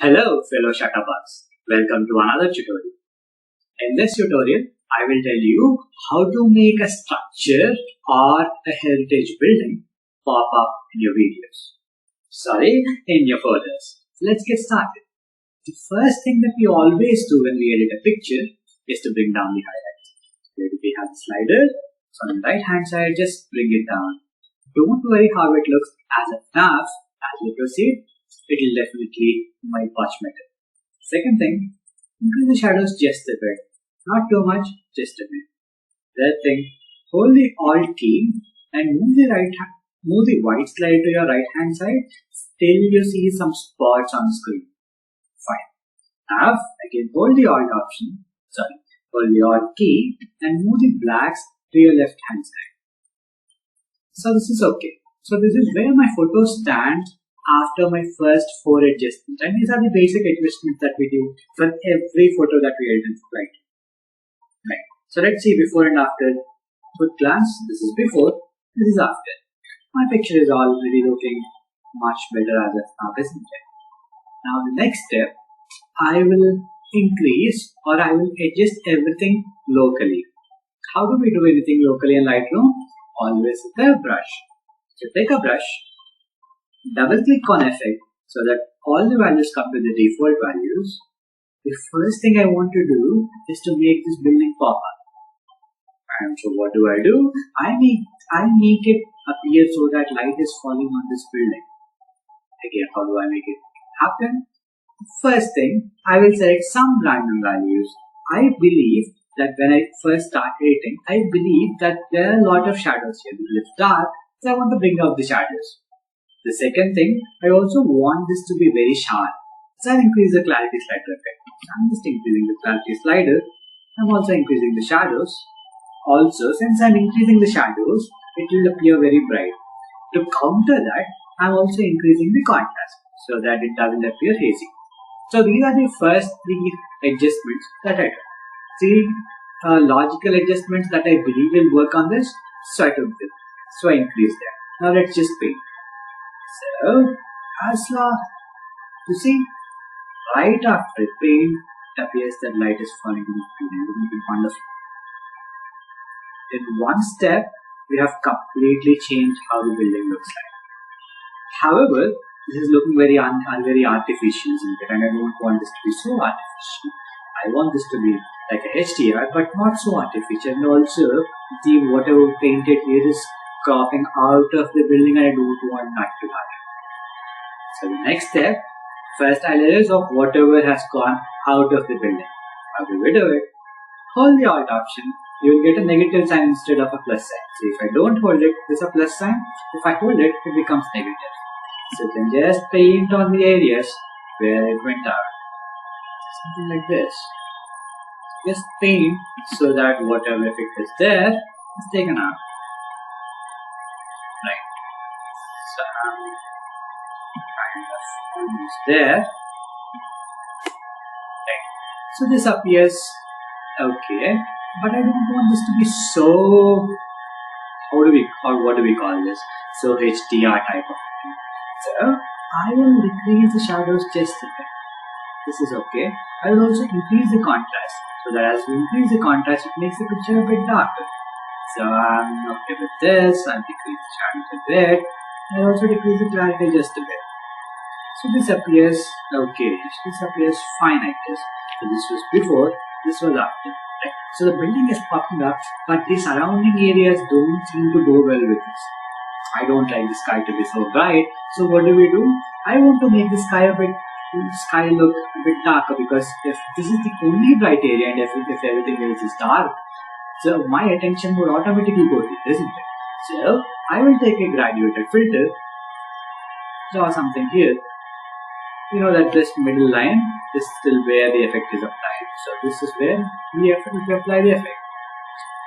Hello fellow shutterbugs, welcome to another tutorial. In this tutorial, I will tell you how to make a structure or a heritage building pop up in your videos. In your folders. Let's get started. The first thing that we always do when we edit a picture is to bring down the highlights. Here we have the slider, so on the right hand side just bring it down. Don't worry how it looks as a nav. As you proceed, it will definitely make much better. Second thing, increase the shadows just a bit. Not too much, just a bit. Third thing, hold the Alt key and move the white slider to your right hand side till you see some spots on screen. Fine. Now again hold the Alt key and move the blacks to your left hand side. So this is okay. So this is where my photo stands after my first 4 adjustments, and these are the basic adjustments that we do for every photo that we edit in Lightroom. Right. So let's see before and after. Quick glance. This is before. This is after. My picture is already looking much better as of now, isn't it? Now the next step, I will increase or I will adjust everything locally. How do we do anything locally in Lightroom? Always with a brush. So take a brush. Double click on effect so that all the values come to the default values. The first thing I want to do is to make this building pop up. And so what do? I make it appear so that light is falling on this building. Again, how do I make it happen? First thing, I will select some random values. I believe that when I first start editing, I believe that there are a lot of shadows here. It's dark, so I want to bring out the shadows. The second thing, I also want this to be very sharp. So I'll increase the clarity slider effect. I'm just increasing the clarity slider. I'm also increasing the shadows. Also, since I'm increasing the shadows, it will appear very bright. To counter that, I'm also increasing the contrast so that it doesn't appear hazy. So these are the first 3 adjustments that I do. 3 logical adjustments that I believe will work on this. So I took this. So I increased that. Now let's just paint. So, you see, right after paint, it appears that light is falling to the building. Isn't it wonderful? In one step, we have completely changed how the building looks like. However, this is looking very artificial, isn't it? And I don't want this to be so artificial. I want this to be like a HDR, but not so artificial. And also, the whatever painted here is cropping out of the building, and I don't want that to happen. So the next step, first I'll erase off whatever has gone out of the building. How do we do it? Hold the Alt option, you will get a negative sign instead of a plus sign. So if I don't hold it, there's a plus sign. If I hold it, it becomes negative. So you can just paint on the areas where it went out. Something like this. Just paint so that whatever effect is there is taken out. Right. So kind of almost there. Right. So this appears okay, but I don't want this to be so, what do we call this? So HDR type of thing. So I will decrease the shadows just a bit. This is okay. I will also increase the contrast, so that as we increase the contrast, it makes the picture a bit darker. So I'm okay with this. I'll decrease the shadows a bit. I'll also decrease the clarity just a bit. So this appears okay. This appears fine, I guess. So this was before, this was after. Right? So the building is popping up, but the surrounding areas don't seem to go well with this. I don't like the sky to be so bright. So what do? I want to make the sky look a bit darker, because if this is the only bright area and if everything else is dark, so my attention would automatically go here, isn't it? So I will take a graduated filter, draw something here. You know that this middle line is still where the effect is applied. So this is where we apply the effect.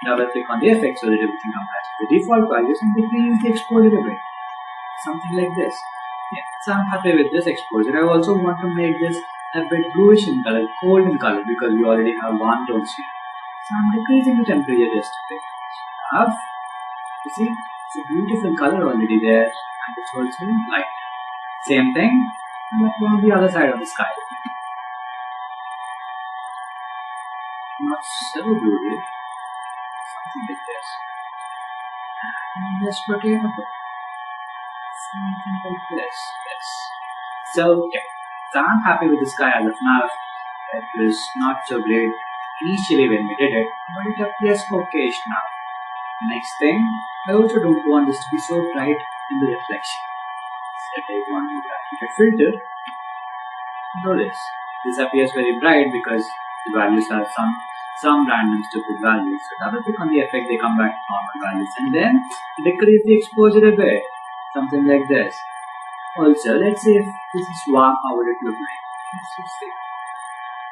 Double click on the effect so that everything comes back to the default values and decrease the exposure a bit. Something like this. Yeah, so I'm happy with this exposure. I also want to make this a bit bluish in color, cold in color, because we already have warm tones here. So I'm decreasing the temperature just a bit. You see, it's a beautiful color already there, and it's also light. Same thing, on the other side of the sky. not so brutal. Something like this. And let's rotate a bit. Something like this. Yes. So, okay. So I'm happy with this guy as of now. It was not so great initially when we did it, but it appears okayish now. Next thing, I also don't want this to be so bright in the reflection. So take one more brightness filter. Notice this appears very bright because the values have some random stupid values. So double click on the effect, they come back to normal values, and then decrease the exposure a bit, something like this. Also, let's see if this is warm, how would it look like? Let's just see.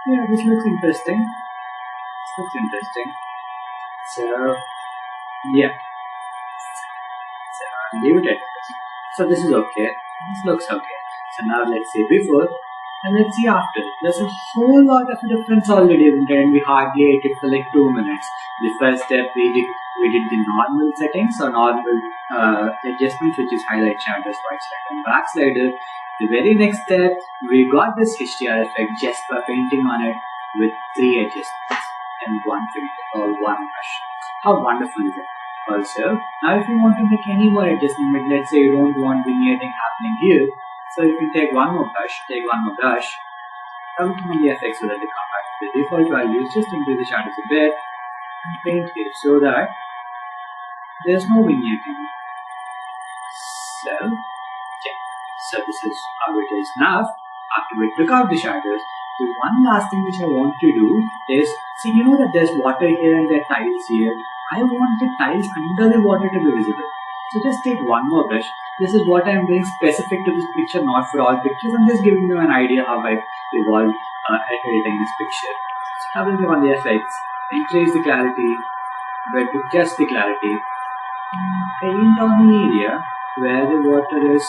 Yeah, this looks interesting. This looks interesting. So yeah. So I'll leave it at this. So this is okay. This looks okay. So now let's see before and let's see after. There's a whole lot of difference already, and we hardly ate it for like 2 minutes. The first step we did the normal settings or normal adjustments, which is highlight, shadows, white slider, and black slider. The very next step, we got this HDR effect just by painting on it with 3 adjustments and one filter or one brush. How wonderful is it? Also, now if you want to make any more adjustment, let's say you don't want vignetting happening here, so you can take one more brush, double click on the effects so that they come back to the default values, just increase the shadows a bit, and paint here so that there's no vignetting. So this is how it is now. After we took out the shadows, the one last thing which I want to do is, see, you know that there's water here and there are tiles here. I want the tiles under the water to be visible. So just take one more brush. This is what I'm doing specific to this picture, not for all pictures. I'm just giving you an idea how I evolved editing this picture. So double click on the effects, increase the clarity, but to just the clarity, paint on the area where the water is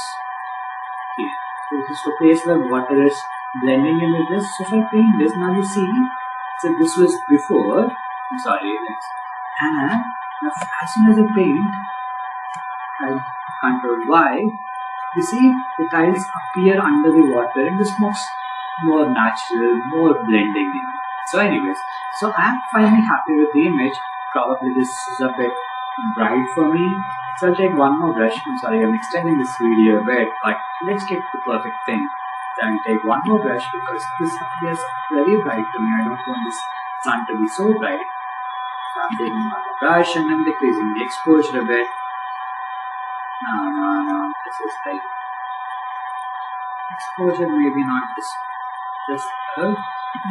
here. So this is the place where water is blending in with this. So if I paint this, now you see, so this was before, I'm sorry, and now as soon as I paint, I control Y, you see the tiles appear under the water and this looks more natural, more blending in. So anyways, so I'm finally happy with the image. Probably this is a bit bright for me. So I'll take one more brush. I'm sorry, I'm extending this video a bit, but let's get the perfect thing. So I'll take one more brush because this appears very bright to me. I don't want this sun to be so bright. So I'm taking one more brush and I'm decreasing the exposure a bit. No, this is like exposure, maybe not this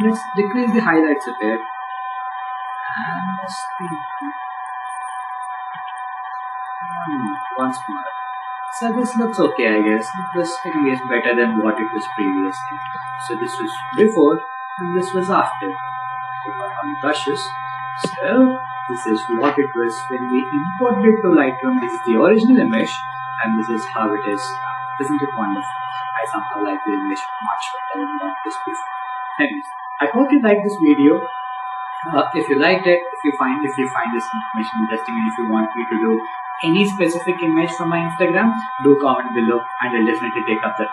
let's decrease the highlights a bit. And let's see. Once more. So this looks okay, I guess. This thing is better than what it was previously. So this was before and this was after. On brushes. So this is what it was when we imported it to Lightroom. This is the original image and this is how it is. Isn't it wonderful? I somehow like the image much better than what this before. Anyways, I hope you liked this video. If you liked it, if you find this information interesting, and if you want me to do any specific image from my Instagram, do comment below and I'll definitely take up that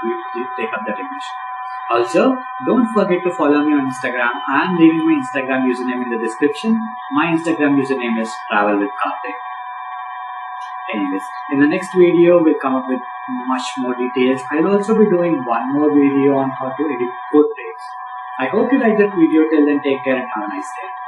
image. Also, don't forget to follow me on Instagram. I'm leaving my Instagram username in the description. My Instagram username is Travel with Karthik. Anyways, in the next video, we'll come up with much more details. I'll also be doing one more video on how to edit portraits. I hope you like that video. Till then, take care and have a nice day.